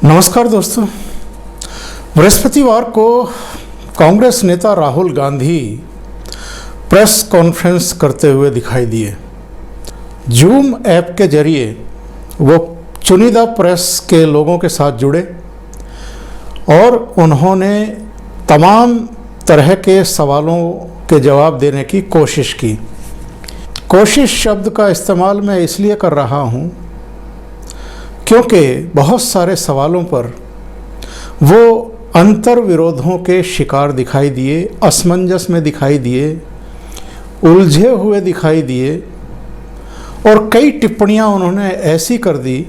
नमस्कार दोस्तों। बृहस्पतिवार को कांग्रेस नेता राहुल गांधी प्रेस कॉन्फ्रेंस करते हुए दिखाई दिए। जूम ऐप के जरिए वो चुनिंदा प्रेस के लोगों के साथ जुड़े और उन्होंने तमाम तरह के सवालों के जवाब देने की कोशिश की। कोशिश शब्द का इस्तेमाल मैं इसलिए कर रहा हूँ क्योंकि बहुत सारे सवालों पर वो अंतर विरोधों के शिकार दिखाई दिए, असमंजस में दिखाई दिए, उलझे हुए दिखाई दिए और कई टिप्पणियां उन्होंने ऐसी कर दी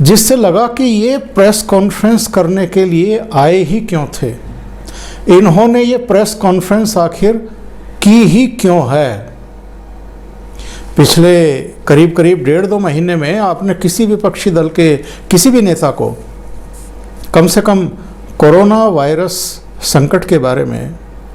जिससे लगा कि ये प्रेस कॉन्फ्रेंस करने के लिए आए ही क्यों थे, इन्होंने ये प्रेस कॉन्फ्रेंस आखिर की ही क्यों है। पिछले करीब 1.5-2 महीने में आपने किसी विपक्षी दल के किसी भी नेता को कम से कम कोरोना वायरस संकट के बारे में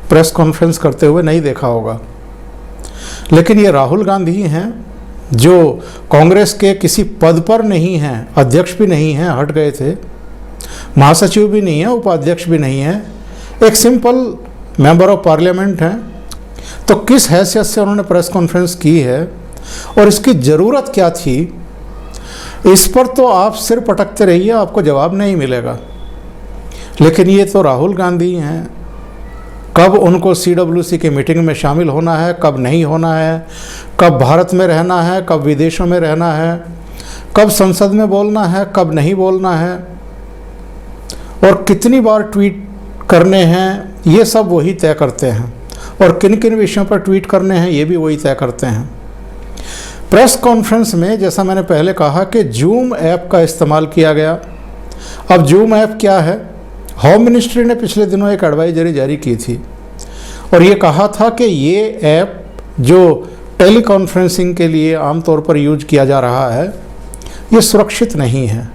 प्रेस कॉन्फ्रेंस करते हुए नहीं देखा होगा। लेकिन ये राहुल गांधी हैं जो कांग्रेस के किसी पद पर नहीं हैं, अध्यक्ष भी नहीं हैं, हट गए थे, महासचिव भी नहीं है, उपाध्यक्ष भी नहीं है, एक सिंपल मेंबर ऑफ पार्लियामेंट हैं। तो किस हैसियत से उन्होंने प्रेस कॉन्फ्रेंस की है और इसकी ज़रूरत क्या थी, इस पर तो आप सिर पटकते रहिए, आपको जवाब नहीं मिलेगा। लेकिन ये तो राहुल गांधी हैं, कब उनको CWC की मीटिंग में शामिल होना है, कब नहीं होना है, कब भारत में रहना है, कब विदेशों में रहना है, कब संसद में बोलना है, कब नहीं बोलना है और कितनी बार ट्वीट करने हैं, ये सब वही तय करते हैं। और किन किन विषयों पर ट्वीट करने हैं ये भी वही तय करते हैं। प्रेस कॉन्फ्रेंस में जैसा मैंने पहले कहा कि जूम ऐप का इस्तेमाल किया गया। अब जूम ऐप क्या है? होम मिनिस्ट्री ने पिछले दिनों एक एडवाइजरी जारी की थी और ये कहा था कि ये ऐप जो टेली कॉन्फ्रेंसिंग के लिए आमतौर पर यूज किया जा रहा है ये सुरक्षित नहीं है।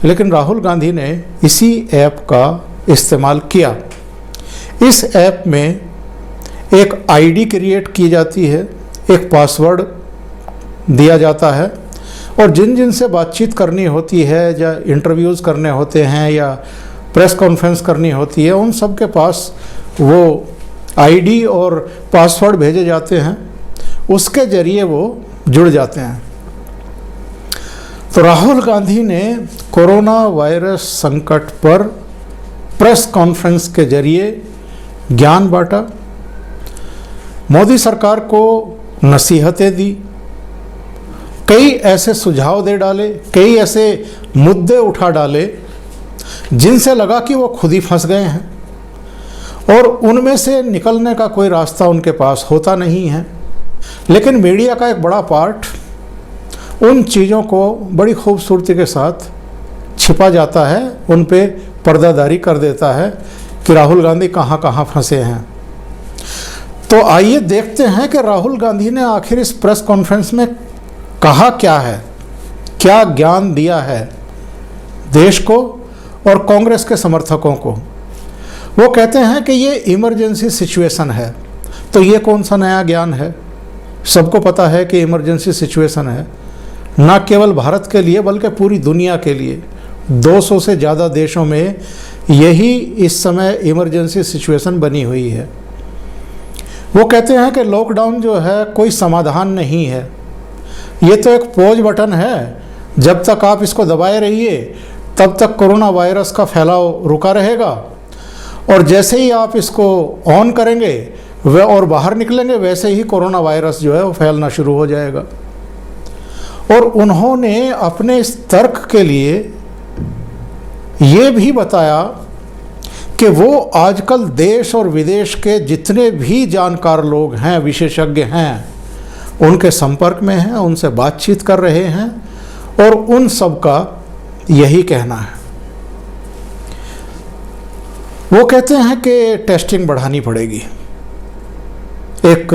लेकिन राहुल गांधी ने इसी ऐप का इस्तेमाल किया। इस ऐप में एक आईडी क्रिएट की जाती है, एक पासवर्ड दिया जाता है और जिन जिन से बातचीत करनी होती है या इंटरव्यूज़ करने होते हैं या प्रेस कॉन्फ्रेंस करनी होती है, उन सब के पास वो आईडी और पासवर्ड भेजे जाते हैं, उसके ज़रिए वो जुड़ जाते हैं। तो राहुल गांधी ने कोरोना वायरस संकट पर प्रेस कॉन्फ्रेंस के जरिए ज्ञान बांटा, मोदी सरकार को नसीहतें दी, कई ऐसे सुझाव दे डाले, कई ऐसे मुद्दे उठा डाले जिनसे लगा कि वो खुद ही फंस गए हैं और उनमें से निकलने का कोई रास्ता उनके पास होता नहीं है। लेकिन मीडिया का एक बड़ा पार्ट उन चीज़ों को बड़ी खूबसूरती के साथ छिपा जाता है, उन पे पर्दादारी कर देता है कि राहुल गांधी कहाँ कहाँ फंसे हैं। तो आइए देखते हैं कि राहुल गांधी ने आखिर इस प्रेस कॉन्फ्रेंस में कहा क्या है, क्या ज्ञान दिया है देश को और कांग्रेस के समर्थकों को। वो कहते हैं कि ये इमरजेंसी सिचुएशन है। तो ये कौन सा नया ज्ञान है? सबको पता है कि इमरजेंसी सिचुएशन है, ना केवल भारत के लिए बल्कि पूरी दुनिया के लिए। 200 से ज़्यादा देशों में यही इस समय इमरजेंसी सिचुएशन बनी हुई है। वो कहते हैं कि लॉकडाउन जो है कोई समाधान नहीं है, ये तो एक पॉज बटन है। जब तक आप इसको दबाए रहिए तब तक कोरोना वायरस का फैलाव रुका रहेगा और जैसे ही आप इसको ऑन करेंगे वह और बाहर निकलेंगे वैसे ही कोरोना वायरस जो है वो फैलना शुरू हो जाएगा। और उन्होंने अपने इस तर्क के लिए ये भी बताया कि वो आजकल देश और विदेश के जितने भी जानकार लोग हैं, विशेषज्ञ हैं, उनके संपर्क में हैं, उनसे बातचीत कर रहे हैं और उन सब का यही कहना है। वो कहते हैं कि टेस्टिंग बढ़ानी पड़ेगी। एक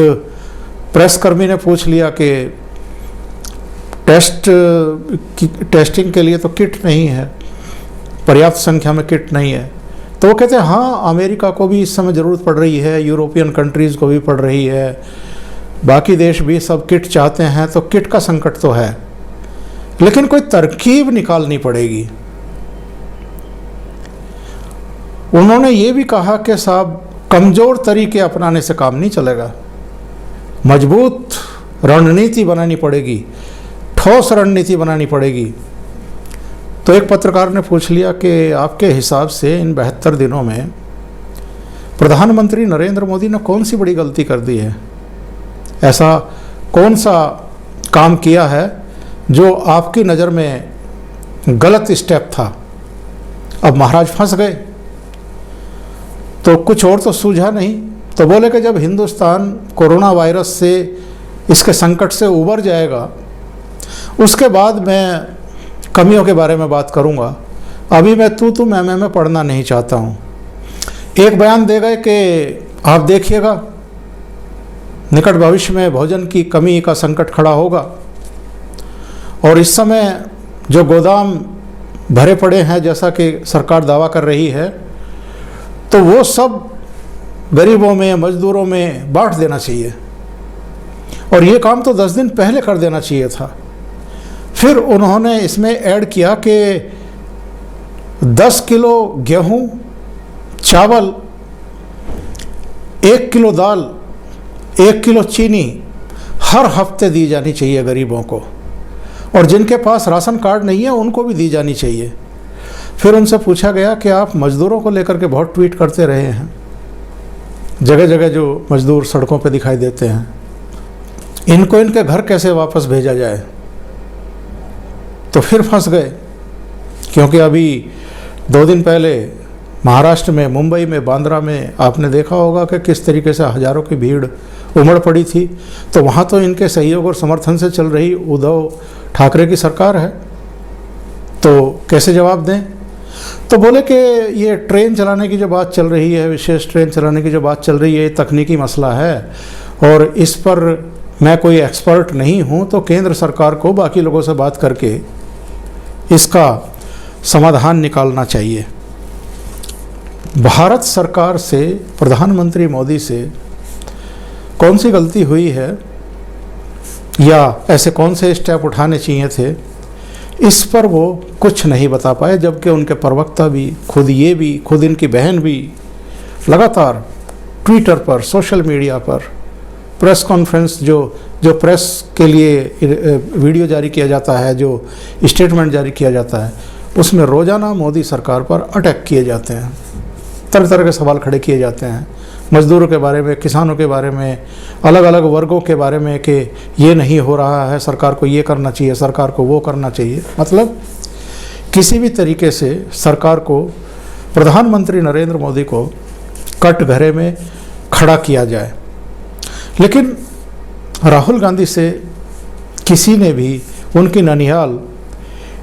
प्रेसकर्मी ने पूछ लिया कि टेस्टिंग के लिए तो किट नहीं है, पर्याप्त संख्या में किट नहीं है। तो वो कहते हैं हाँ, अमेरिका को भी इस समय ज़रूरत पड़ रही है, यूरोपियन कंट्रीज़ को भी पड़ रही है, बाकी देश भी सब किट चाहते हैं, तो किट का संकट तो है। लेकिन कोई तरकीब निकालनी पड़ेगी। उन्होंने ये भी कहा कि साहब कमज़ोर तरीके अपनाने से काम नहीं चलेगा, मजबूत रणनीति बनानी पड़ेगी, ठोस रणनीति बनानी पड़ेगी। तो एक पत्रकार ने पूछ लिया कि आपके हिसाब से इन 72 दिनों में प्रधानमंत्री नरेंद्र मोदी ने कौन सी बड़ी गलती कर दी है, ऐसा कौन सा काम किया है जो आपकी नज़र में गलत स्टेप था। अब महाराज फंस गए, तो कुछ और तो सूझा नहीं। तो बोले कि जब हिंदुस्तान कोरोना वायरस से, इसके संकट से उबर जाएगा, उसके बाद मैं कमियों के बारे में बात करूंगा। अभी मैं तू मैं में पढ़ना नहीं चाहता हूं। एक बयान दे गए कि आप देखिएगा निकट भविष्य में भोजन की कमी का संकट खड़ा होगा, और इस समय जो गोदाम भरे पड़े हैं जैसा कि सरकार दावा कर रही है, तो वो सब गरीबों में, मजदूरों में बांट देना चाहिए, और ये काम तो 10 दिन पहले कर देना चाहिए था। फिर उन्होंने इसमें ऐड किया कि 10 किलो गेहूं, चावल, 1 किलो दाल, 1 किलो चीनी हर हफ्ते दी जानी चाहिए गरीबों को, और जिनके पास राशन कार्ड नहीं है उनको भी दी जानी चाहिए। फिर उनसे पूछा गया कि आप मज़दूरों को लेकर के बहुत ट्वीट करते रहे हैं, जगह जगह जो मज़दूर सड़कों पे दिखाई देते हैं, इनको इनके घर कैसे वापस भेजा जाए। तो फिर फंस गए, क्योंकि अभी 2 दिन पहले महाराष्ट्र में, मुंबई में, बांद्रा में आपने देखा होगा कि किस तरीके से हज़ारों की भीड़ उमड़ पड़ी थी। तो वहाँ तो इनके सहयोग और समर्थन से चल रही उद्धव ठाकरे की सरकार है, तो कैसे जवाब दें। तो बोले कि ये ट्रेन चलाने की जो बात चल रही है, विशेष ट्रेन चलाने की जो बात चल रही है, ये तकनीकी मसला है और इस पर मैं कोई एक्सपर्ट नहीं हूँ, तो केंद्र सरकार को बाकी लोगों से बात करके इसका समाधान निकालना चाहिए। भारत सरकार से, प्रधानमंत्री मोदी से कौन सी गलती हुई है या ऐसे कौन से स्टेप उठाने चाहिए थे, इस पर वो कुछ नहीं बता पाए, जबकि उनके प्रवक्ता भी, खुद इनकी बहन भी लगातार ट्विटर पर, सोशल मीडिया पर, प्रेस कॉन्फ्रेंस जो प्रेस के लिए वीडियो जारी किया जाता है, जो स्टेटमेंट जारी किया जाता है, उसमें रोज़ाना मोदी सरकार पर अटैक किए जाते हैं, तरह तरह के सवाल खड़े किए जाते हैं, मज़दूरों के बारे में, किसानों के बारे में, अलग अलग वर्गों के बारे में कि ये नहीं हो रहा है, सरकार को ये करना चाहिए, सरकार को वो करना चाहिए। मतलब किसी भी तरीके से सरकार को, प्रधानमंत्री नरेंद्र मोदी को कटघरे में खड़ा किया जाए। लेकिन राहुल गांधी से किसी ने भी उनकी ननिहाल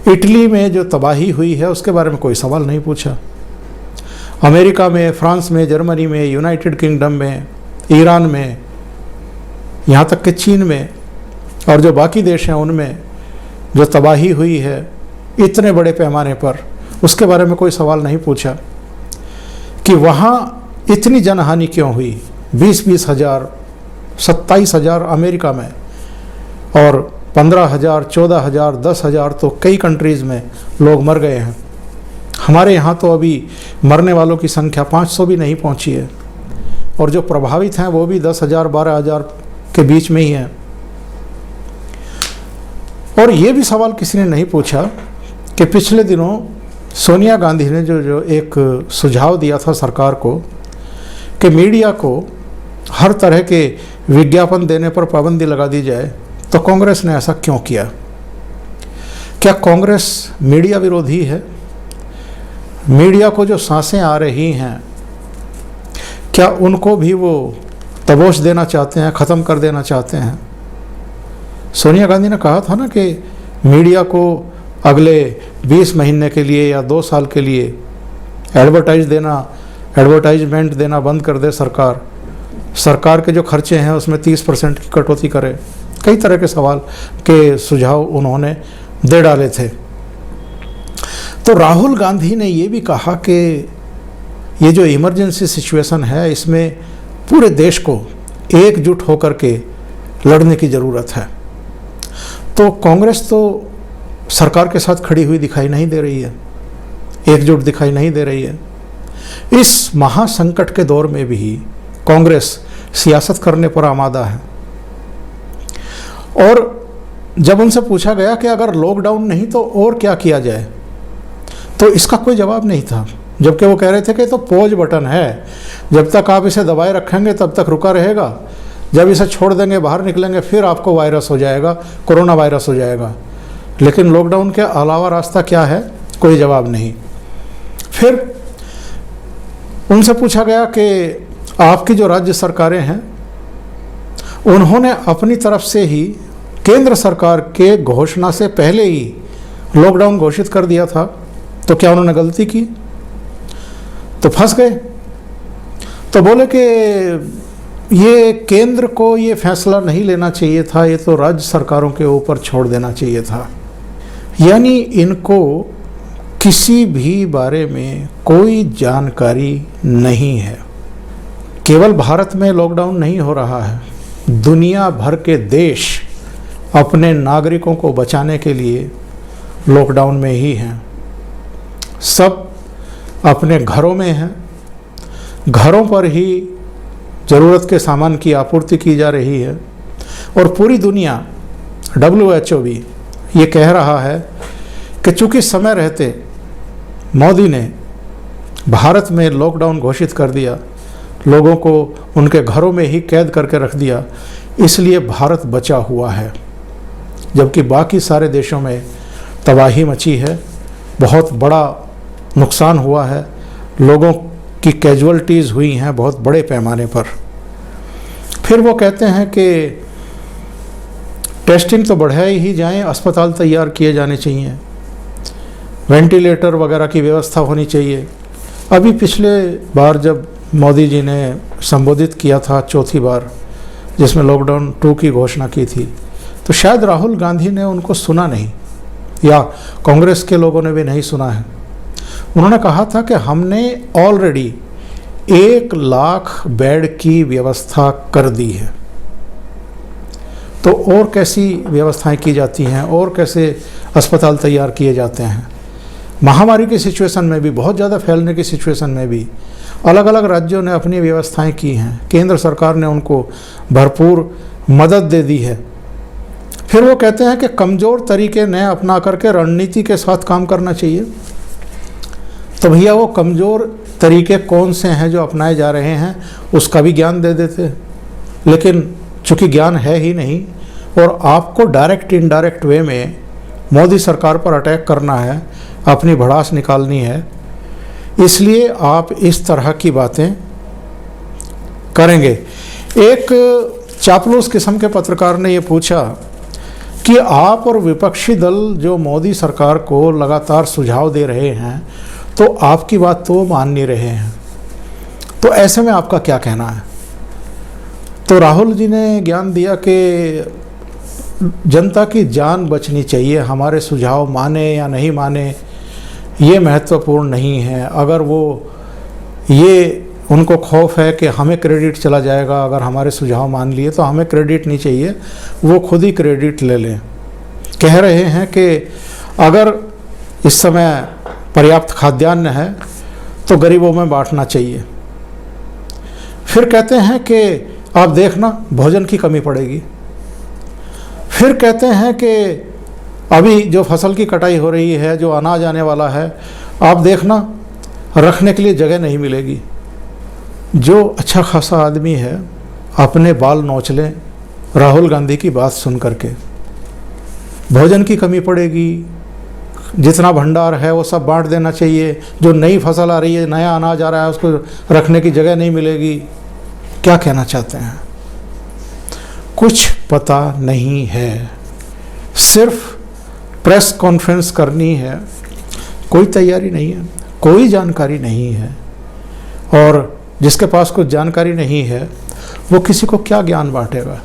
इटली में जो तबाही हुई है उसके बारे में कोई सवाल नहीं पूछा। अमेरिका में, फ्रांस में, जर्मनी में, यूनाइटेड किंगडम में, ईरान में, यहाँ तक कि चीन में और जो बाकी देश हैं उनमें जो तबाही हुई है इतने बड़े पैमाने पर, उसके बारे में कोई सवाल नहीं पूछा कि वहाँ इतनी जनहानि क्यों हुई। 20-20 हज़ार, 27 हज़ार अमेरिका में और 15 हज़ार, 14 हज़ार, 10 हज़ार तो कई कंट्रीज़ में लोग मर गए हैं। हमारे यहाँ तो अभी मरने वालों की संख्या 500 भी नहीं पहुँची है, और जो प्रभावित हैं वो भी 10 हज़ार, 12 हज़ार के बीच में ही हैं। और ये भी सवाल किसी ने नहीं पूछा कि पिछले दिनों सोनिया गांधी ने जो एक सुझाव दिया था सरकार को कि मीडिया को हर तरह के विज्ञापन देने पर पाबंदी लगा दी जाए, तो कांग्रेस ने ऐसा क्यों किया? क्या कांग्रेस मीडिया विरोधी है? मीडिया को जो सांसें आ रही हैं, क्या उनको भी वो तबोश देना चाहते हैं, ख़त्म कर देना चाहते हैं? सोनिया गांधी ने कहा था ना कि मीडिया को अगले 20 महीने के लिए या 2 साल के लिए एडवर्टाइजमेंट देना बंद कर दे सरकार, सरकार के जो खर्चे हैं उसमें 30% की कटौती करे। कई तरह के सवाल के सुझाव उन्होंने दे डाले थे। तो राहुल गांधी ने ये भी कहा कि ये जो इमरजेंसी सिचुएशन है इसमें पूरे देश को एकजुट होकर के लड़ने की ज़रूरत है। तो कांग्रेस तो सरकार के साथ खड़ी हुई दिखाई नहीं दे रही है, एकजुट दिखाई नहीं दे रही है। इस महासंकट के दौर में भी कांग्रेस सियासत करने पर आमादा है। और जब उनसे पूछा गया कि अगर लॉकडाउन नहीं तो और क्या किया जाए, तो इसका कोई जवाब नहीं था, जबकि वो कह रहे थे कि तो पॉज बटन है, जब तक आप इसे दबाए रखेंगे तब तक रुका रहेगा, जब इसे छोड़ देंगे, बाहर निकलेंगे, फिर आपको वायरस हो जाएगा, कोरोना वायरस हो जाएगा। लेकिन लॉकडाउन के अलावा रास्ता क्या है, कोई जवाब नहीं। फिर उनसे पूछा गया कि आपकी जो राज्य सरकारें हैं उन्होंने अपनी तरफ से ही केंद्र सरकार के घोषणा से पहले ही लॉकडाउन घोषित कर दिया था, तो क्या उन्होंने गलती की? तो फंस गए। तो बोले कि ये केंद्र को ये फैसला नहीं लेना चाहिए था, ये तो राज्य सरकारों के ऊपर छोड़ देना चाहिए था। यानी इनको किसी भी बारे में कोई जानकारी नहीं है। केवल भारत में लॉकडाउन नहीं हो रहा है, दुनिया भर के देश अपने नागरिकों को बचाने के लिए लॉकडाउन में ही हैं। सब अपने घरों में हैं, घरों पर ही ज़रूरत के सामान की आपूर्ति की जा रही है। और पूरी दुनिया, WHO भी ये कह रहा है कि चूँकि समय रहते मोदी ने भारत में लॉकडाउन घोषित कर दिया, लोगों को उनके घरों में ही कैद करके रख दिया, इसलिए भारत बचा हुआ है, जबकि बाकी सारे देशों में तबाही मची है, बहुत बड़ा नुकसान हुआ है, लोगों की कैजुअल्टीज़ हुई हैं बहुत बड़े पैमाने पर। फिर वो कहते हैं कि टेस्टिंग तो बढ़ाई ही जाएं, अस्पताल तैयार किए जाने चाहिए, वेंटिलेटर वगैरह की व्यवस्था होनी चाहिए। अभी पिछले बार जब मोदी जी ने संबोधित किया था चौथी बार, जिसमें लॉकडाउन 2 की घोषणा की थी, तो शायद राहुल गांधी ने उनको सुना नहीं, या कांग्रेस के लोगों ने भी नहीं सुना है। उन्होंने कहा था कि हमने ऑलरेडी 1 लाख बेड की व्यवस्था कर दी है, तो और कैसी व्यवस्थाएं की जाती हैं, और कैसे अस्पताल तैयार किए जाते हैं। महामारी की सिचुएशन में भी, बहुत ज़्यादा फैलने की सिचुएशन में भी अलग अलग राज्यों ने अपनी व्यवस्थाएं की हैं, केंद्र सरकार ने उनको भरपूर मदद दे दी है। फिर वो कहते हैं कि कमज़ोर तरीके न अपना करके रणनीति के साथ काम करना चाहिए। तो भैया वो कमज़ोर तरीके कौन से हैं जो अपनाए जा रहे हैं, उसका भी ज्ञान दे देते। लेकिन चूँकि ज्ञान है ही नहीं, और आपको डायरेक्ट इनडायरेक्ट वे में मोदी सरकार पर अटैक करना है, अपनी भड़ास निकालनी है, इसलिए आप इस तरह की बातें करेंगे। एक चापलूस किस्म के पत्रकार ने ये पूछा कि आप और विपक्षी दल जो मोदी सरकार को लगातार सुझाव दे रहे हैं, तो आपकी बात तो मान नहीं रहे हैं, तो ऐसे में आपका क्या कहना है? तो राहुल जी ने ज्ञान दिया कि जनता की जान बचनी चाहिए, हमारे सुझाव माने या नहीं माने ये महत्वपूर्ण नहीं है। अगर वो ये उनको खौफ है कि हमें क्रेडिट चला जाएगा अगर हमारे सुझाव मान लिए, तो हमें क्रेडिट नहीं चाहिए, वो खुद ही क्रेडिट ले लें। कह रहे हैं कि अगर इस समय पर्याप्त खाद्यान्न है तो गरीबों में बांटना चाहिए। फिर कहते हैं कि आप देखना भोजन की कमी पड़ेगी। फिर कहते हैं कि अभी जो फसल की कटाई हो रही है, जो अनाज आने वाला है, आप देखना रखने के लिए जगह नहीं मिलेगी। जो अच्छा खासा आदमी है अपने बाल नोच लें राहुल गांधी की बात सुन करके। भोजन की कमी पड़ेगी, जितना भंडार है वो सब बांट देना चाहिए, जो नई फसल आ रही है, नया अनाज आ रहा है, उसको रखने की जगह नहीं मिलेगी। क्या कहना चाहते हैं? कुछ पता नहीं है, सिर्फ प्रेस कॉन्फ्रेंस करनी है, कोई तैयारी नहीं है, कोई जानकारी नहीं है। और जिसके पास कुछ जानकारी नहीं है वो किसी को क्या ज्ञान बांटेगा।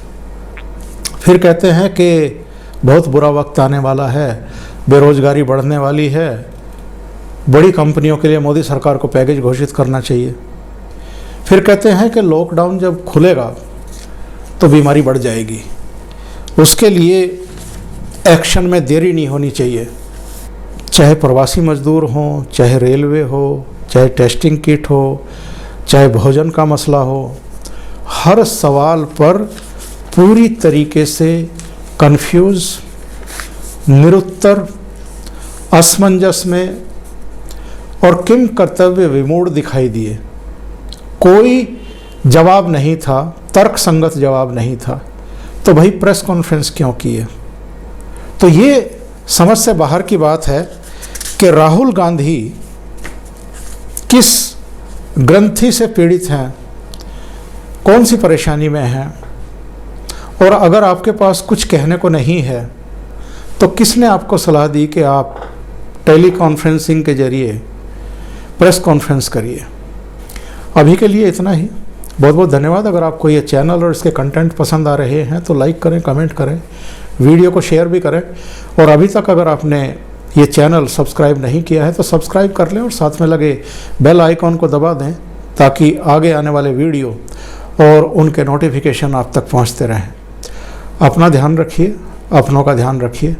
फिर कहते हैं कि बहुत बुरा वक्त आने वाला है, बेरोजगारी बढ़ने वाली है, बड़ी कंपनियों के लिए मोदी सरकार को पैकेज घोषित करना चाहिए। फिर कहते हैं कि लॉकडाउन जब खुलेगा तो बीमारी बढ़ जाएगी, उसके लिए एक्शन में देरी नहीं होनी चाहिए। चाहे प्रवासी मजदूर हों, चाहे रेलवे हो, चाहे टेस्टिंग किट हो, चाहे भोजन का मसला हो, हर सवाल पर पूरी तरीके से कंफ्यूज, निरुत्तर, असमंजस में और किम कर्तव्य विमूढ़ दिखाई दिए। कोई जवाब नहीं था, तर्क संगत जवाब नहीं था, तो भाई प्रेस कॉन्फ्रेंस क्यों की है? तो ये समझ से बाहर की बात है कि राहुल गांधी किस ग्रंथि से पीड़ित हैं, कौन सी परेशानी में हैं, और अगर आपके पास कुछ कहने को नहीं है तो किसने आपको सलाह दी कि आप टेली कॉन्फ्रेंसिंग के जरिए प्रेस कॉन्फ्रेंस करिए। अभी के लिए इतना ही। बहुत बहुत धन्यवाद। अगर आपको ये चैनल और इसके कंटेंट पसंद आ रहे हैं तो लाइक करें, कमेंट करें, वीडियो को शेयर भी करें, और अभी तक अगर आपने ये चैनल सब्सक्राइब नहीं किया है तो सब्सक्राइब कर लें और साथ में लगे बेल आइकॉन को दबा दें ताकि आगे आने वाले वीडियो और उनके नोटिफिकेशन आप तक पहुंचते रहें। अपना ध्यान रखिए, अपनों का ध्यान रखिए।